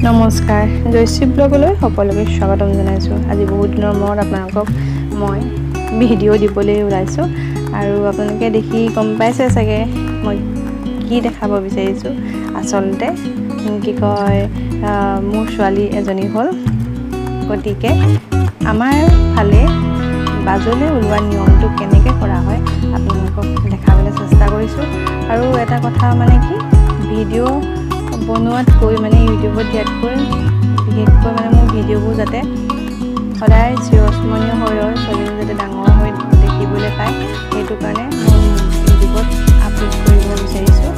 নমস্কাৰ, জয়শ্ৰী ব্লগলৈ সকলোকে স্বাগতম জনাইছোঁ। আজি বহুত দিনৰ মূৰত আপোনালোকক মই ভিডিঅ' দিবলৈ ওলাইছোঁ আৰু আপোনালোকে দেখি গম পাইছে চাগে মই কি দেখাব বিচাৰিছোঁ। আচলতে কি কয়, মোৰ ছোৱালী এজনী হ'ল, গতিকে আমাৰ ফালে বাজলৈ ওলোৱা নিয়মটো কেনেকৈ কৰা হয় আপোনালোকক দেখাবলৈ চেষ্টা কৰিছোঁ। আৰু এটা কথা মানে কি, ভিডিঅ' বনোৱাতকৈ মানে ইউটিউবত দিয়াতকৈ বিশেষকৈ মানে মোৰ ভিডিঅ'বোৰ যাতে সদায় চিৰস্মৰণীয় হৈ ৰয়, ছোৱালীজনী যাতে ডাঙৰ হৈ দেখিবলৈ পায়, সেইটো কাৰণে মই ইউটিউবত আপলোড কৰিব বিচাৰিছোঁ।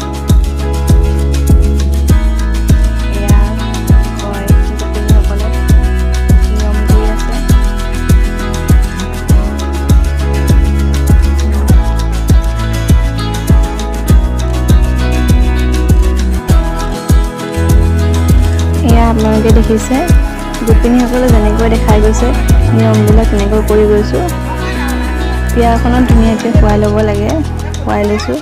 এয়া কয় গোপিনীসকলে নিয়ম কৰি আছে। আপোনালোকে দেখিছে গোপিনীসকলে যেনেকৈ দেখাই গৈছে নিয়মবিলাক তেনেকৈ কৰি গৈছোঁ। বিয়াখনত ধুনীয়াকৈ খুৱাই ল'ব লাগে, খুৱাই লৈছোঁ।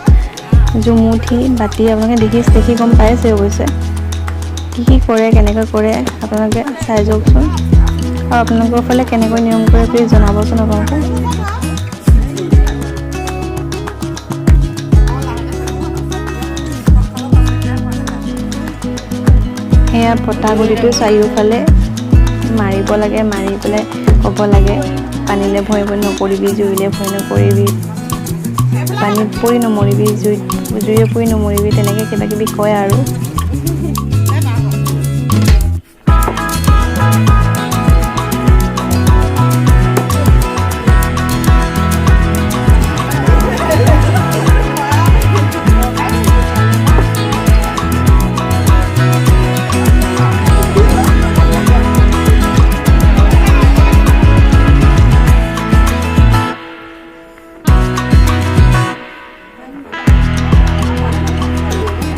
জুমুঠি বাতি আপোনালোকে দেখি গম পাইছে অৱশ্যে কি কৰে, কেনেকৈ কৰে আপোনালোকে চাই যাওকচোন। আৰু আপোনালোকৰ ফালে কেনেকৈ নিয়ম কৰে প্লিজ জনাবচোন আপোনালোকে। এয়া পতা গুলিটো চাৰিওফালে মাৰিব লাগে, মাৰি পেলাই ক'ব লাগে পানীলে ভয় নকৰিবি, জুইলে ভয় নকৰিবি, পানীত পৰি নমৰিবি, জুইয়ে পৰি নমৰিবি, তেনেকৈ কিবা কিবি কয় আৰু।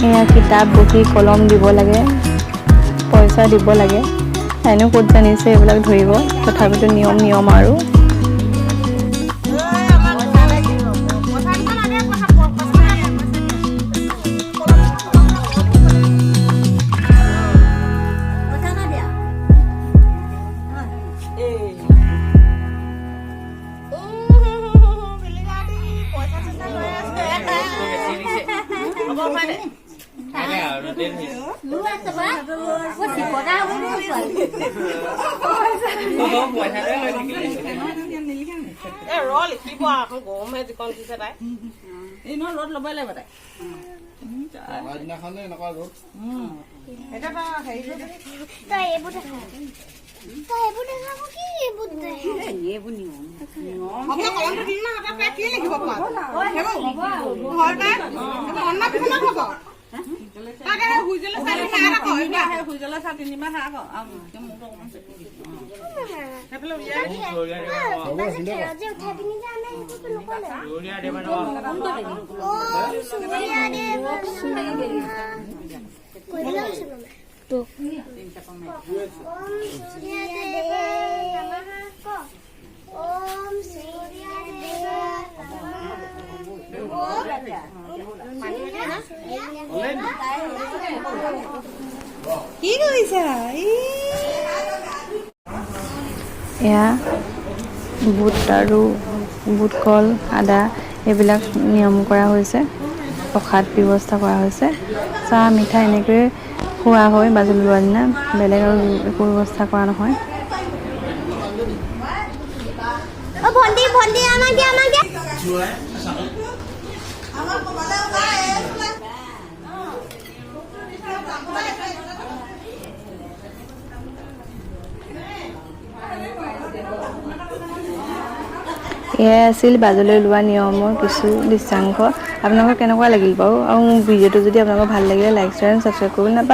এয়া কিতাপ বহি কলম দিব লাগে, পইচা দিব লাগে। এনেও ক'ত জানিছে এইবিলাক ধৰিব, তথাপিতো নিয়ম আৰু। কি কৰিছা? এয়া বুট আৰু বুট কল, আদা এইবিলাক নিয়ম কৰা হৈছে, প্ৰসাদ ব্যৱস্থা কৰা হৈছে। চাহ মিঠাই এনেকৈয়ে খোৱা হয় বাজল লোৱাৰ দিনা, বেলেগ আৰু একো ব্যৱস্থা কৰা নহয়। এয়াই আছিল বাজলৈ লোৱা নিয়মৰ কিছু দৃশ্যাংশ। আপোনালোকৰ কেনেকুৱা লাগিল বাৰু? আৰু মোৰ ভিডিঅ'টো যদি আপোনালোকৰ ভাল লাগিলে লাইক, শ্বেয়াৰ, ছাবস্ক্ৰাইব কৰিব নাপাহৰিব।